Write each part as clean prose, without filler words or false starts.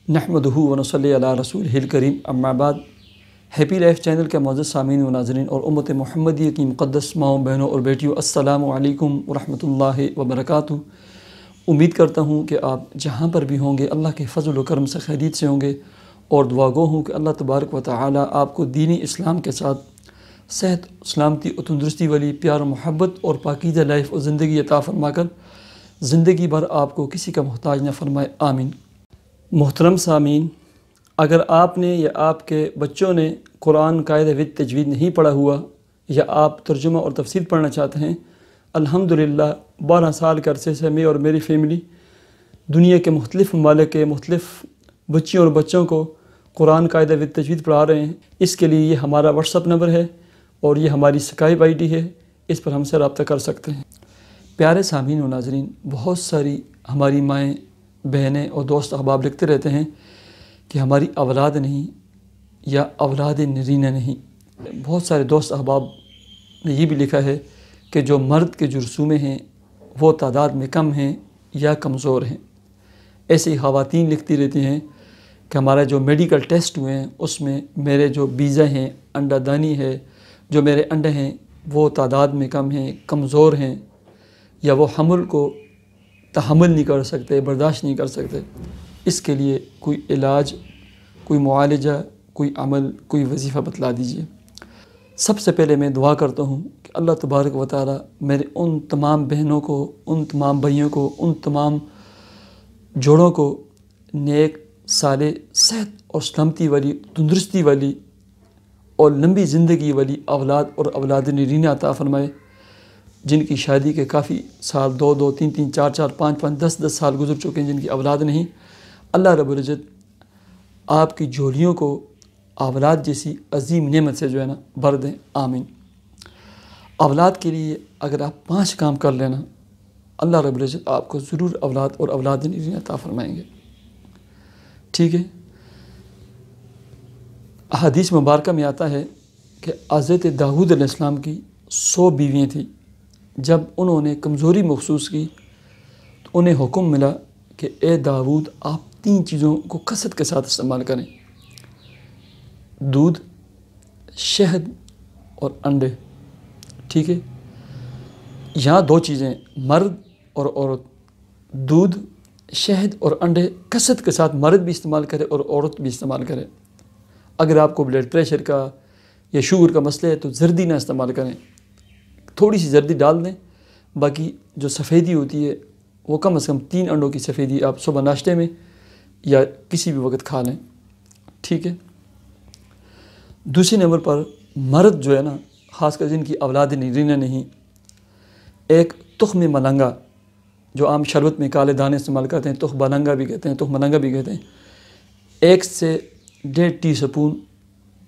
नहमदुहु व नसल्ली अला रसूलिहिल करीम अम्मा बाद। हैप्पी लाइफ चैनल के मौजूद सामीन व नाज़रीन और उम्मत मुहम्मदी की मुक़द्दस माओ बहनों और बेटियों, अस्सलामु अलैकुम व रहमतुल्लाहि व बरकातुहू। उम्मीद करता हूँ कि आप जहाँ पर भी होंगे अल्लाह के फ़ज़ल व करम से खैरियत से होंगे और दुआ गो हूँ कि अल्लाह तबारक व तआला आपको दीनी इस्लाम के साथ सेहत, सलामती और तंदुरुस्ती वाली प्यार, मोहब्बत और पाकीज़ा लाइफ और ज़िंदगी अता फरमाकर ज़िंदगी भर आपको किसी का मोहताज न फरमाए, आमीन। मोहतरम सामीन, अगर आपने या आपके बच्चों ने कुरान कायदे विद तजवीद नहीं पढ़ा हुआ या आप तर्जुमा और तफसीर पढ़ना चाहते हैं, अल्हम्दुलिल्लाह 12 साल के अरसे से मैं और मेरी फैमिली दुनिया के मुख्तलिफ़ ममालिक के मुख्तलिफ़ बच्चियों और बच्चों को कुरान कायदे विद तजवीद पढ़ा रहे हैं। इसके लिए ये हमारा व्हाट्सअप नंबर है और ये हमारी स्काइप ID है, इस पर हमसे रब्ता कर सकते हैं। प्यारे सामीन व नाज़रीन, बहुत सारी हमारी माएँ, बहनें और दोस्त अहबाब लिखते रहते हैं कि हमारी औलाद नहीं या औलाद नरीना नहीं। बहुत सारे दोस्त अहबाब ने ये भी लिखा है कि जो मर्द के जुर्सूमें हैं वो तादाद में कम हैं या कमज़ोर हैं। ऐसी ही ख़वातीन लिखती रहती हैं कि हमारा जो मेडिकल टेस्ट हुए हैं उसमें मेरे जो बीज़ा हैं, अंडादानी है, जो मेरे अंडे हैं वो तादाद में कम हैं, कमज़ोर हैं, या वो हमल को तहम्मुल नहीं कर सकते, बर्दाश्त नहीं कर सकते। इसके लिए कोई इलाज, कोई मुआलजा, कोई अमल, कोई वजीफ़ा बतला दीजिए। सबसे पहले मैं दुआ करता हूँ कि अल्लाह तबारक व तआला मेरे उन तमाम बहनों को, उन तमाम भाइयों को, उन तमाम जोड़ों को नेक, साले, सेहत और सलामती वाली, तंदुरुस्ती वाली और लंबी ज़िंदगी वाली औलाद और औलाद नरीना अता फरमाए, जिनकी शादी के काफ़ी साल 2-2, 3-3, 4-4, 5-5, 10-10 साल गुजर चुके हैं, जिनकी औलाद नहीं। अल्लाह रब्बुल इज़्ज़त आपकी झोलियों को औलाद जैसी अजीम नेमत से जो है ना भर दें, आमीन। औलाद के लिए अगर आप 5 काम कर लेना, अल्लाह रब्बुल इज़्ज़त आपको ज़रूर औलाद और औलाद नरीना अता फरमाएंगे। ठीक है। हदीस मुबारक में आता है कि हज़रत दाऊद अलैहिस्सलाम की 100 बीवियाँ थी। जब उन्होंने कमज़ोरी महसूस की तो उन्हें हुक्म मिला कि ए दाऊद, आप 3 चीज़ों को कसरत के साथ इस्तेमाल करें: दूध, शहद और अंडे। ठीक है। यहाँ 2 चीज़ें, मर्द और औरत। दूध, शहद और अंडे कसरत के साथ मर्द भी इस्तेमाल करे और औरत भी इस्तेमाल करे। अगर आपको ब्लड प्रेशर का या शुगर का मसला है तो जर्दी ना इस्तेमाल करें, थोड़ी सी जर्दी डाल दें। बाकी जो सफ़ेदी होती है वो कम से कम 3 अंडों की सफ़ेदी आप सुबह नाश्ते में या किसी भी वक्त खा लें। ठीक है। दूसरे नंबर पर मर्द जो है ना, ख़ासकर जिनकी औलाद नरीना नहीं, एक तुख़्म मलंगा, जो आम शरबत में काले दाने इस्तेमाल करते हैं, तुख़ मलंगा भी कहते हैं, तुख़ मलंगा भी कहते हैं, 1 से 1.5 टीस्पून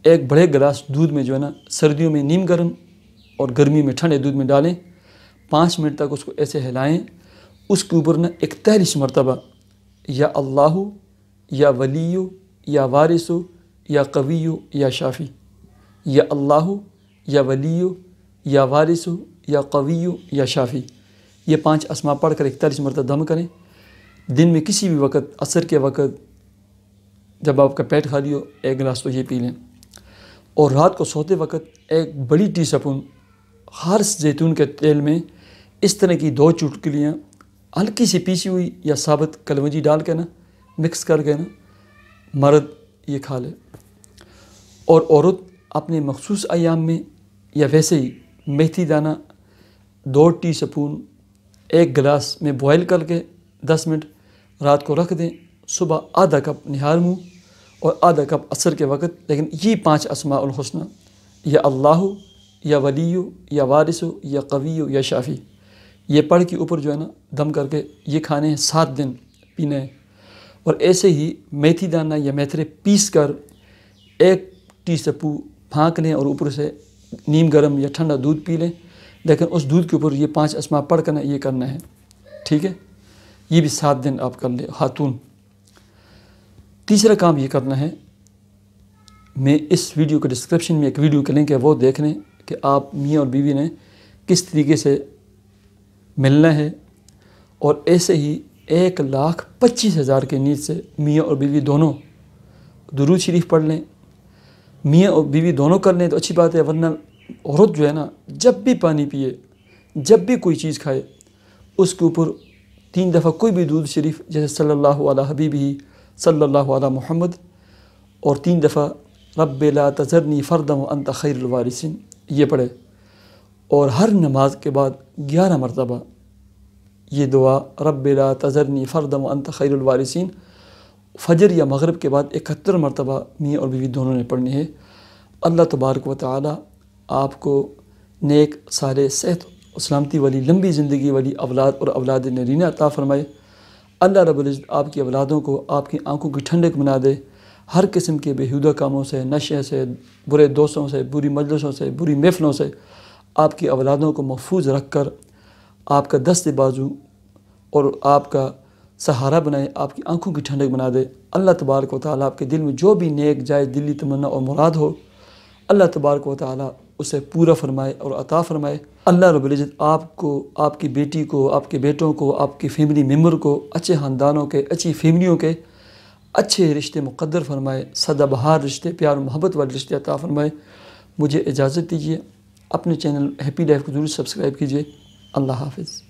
एक बड़े गिलास दूध में जो है ना, सर्दियों में नीम गर्म और गर्मी में ठंडे दूध में डालें। 5 मिनट तक उसको ऐसे हिलाएं। उसके ऊपर ना 41 मरतबा या अल्लाहु या वलीयु या वारिसु या कवियु या शाफ़ी, या अल्लाहु या वलीयु या वारिसु या कवियु या शाफ़ी, ये 5 अस्मा पढ़ कर 41 मरतबा दम करें। दिन में किसी भी वक्त, असर के वक्त जब आपका पेट खाली हो, 1 गिलास तो ये पी लें। और रात को सोते वक्त 1 बड़ी टीस्पून खालिस जैतून के तेल में इस तरह की 2 चुटकियाँ हल्की सी पीसी हुई या साबुत कलवंजी डाल के ना, मिक्स करके ना, मर्द ये खा ले। और औरत अपने मखसूस अयाम में या वैसे ही मेथी दाना 2 टीस्पून 1 गिलास में बॉयल करके 10 मिनट रात को रख दें। सुबह आधा कप निहार मुँह और आधा कप असर के वक्त। लेकिन ये 5 अस्माउल हुस्ना, या अल्लाहु या वलीयु या वारिसु या कवियु या शाफ़ी, ये पढ़ के ऊपर जो है ना दम करके ये खाने हैं, 7 दिन पीने हैं। और ऐसे ही मेथी दाना या मेथरे पीस कर 1 टीस्पून फाँक लें और ऊपर से नीम गर्म या ठंडा दूध पी लें। लेकिन उस दूध के ऊपर ये 5 अस्मा पढ़ कर ना ये करना है। ठीक है। ये भी 7 दिन आप कर ले खातून। तीसरा काम ये करना है, मैं इस वीडियो के डिस्क्रिप्शन में एक वीडियो का लिंक है, वो देख लें कि आप मियाँ और बीवी ने किस तरीके से मिलना है। और ऐसे ही 1,25,000 کی نیت سے میاں اور بیوی دونوں درود شریف پڑھ لیں. میاں اور بیوی دونوں کر لیں تو اچھی بات ہے، ورنہ عورت جو ہے نا جب بھی پانی پیے، جب بھی کوئی چیز کھائے، اس کے اوپر 3 دفعہ کوئی بھی درود شریف، جیسے صلی اللہ علی حبیبہ صلی اللہ علی محمد، اور 3 دفعہ رب لا تذرنی فردا وانت خیر الوارثین یہ پڑھے. اور ہر نماز کے بعد 11 مرتبہ یہ دعا رب لا تذرنی فردا وانت خیر الوارثین فجر یا مغرب کے بعد 71 مرتبہ میاں اور بیوی دونوں نے پڑھنی ہے. اللہ تبارک و تعالی آپ کو نیک صالح صحت و سلامتی والی لمبی زندگی والی اولاد اور اولاد نرینہ عطا فرمائے. اللہ رب العزت آپ کی اولادوں کو آپ کی آنکھوں کی ٹھنڈک بنا دے، ہر قسم کے بیہودہ کاموں سے، نشے سے، برے دوستوں سے، بری مجلسوں سے، بری محفلوں سے آپ کی اولادوں کو محفوظ رکھ کر آپ کا دست بازو اور آپ کا سہارا بنائے، آپ کی آنکھوں کی ٹھنڈک بنا دے. اللہ تبارک و تعالیٰ آپ کے دل میں جو بھی نیک جائز دلی تمنا اور مراد ہو، اللہ تبارک و تعالیٰ اسے پورا فرمائے اور عطا فرمائے. اللہ رب العزت آپ کو، آپ کی بیٹی کو، آپ کے بیٹوں کو، آپ کی فیملی ممبر کو اچھے خاندانوں کے، اچھی فیملیوں کے اچھے رشتے مقدر فرمائے، سدا بہار رشتے، پیار و محبت والے رشتے عطا فرمائے. مجھے اجازت دیجیے، اپنے چینل ہیپی لائف کو ضرور سبسکرائب کیجیے. اللہ حافظ.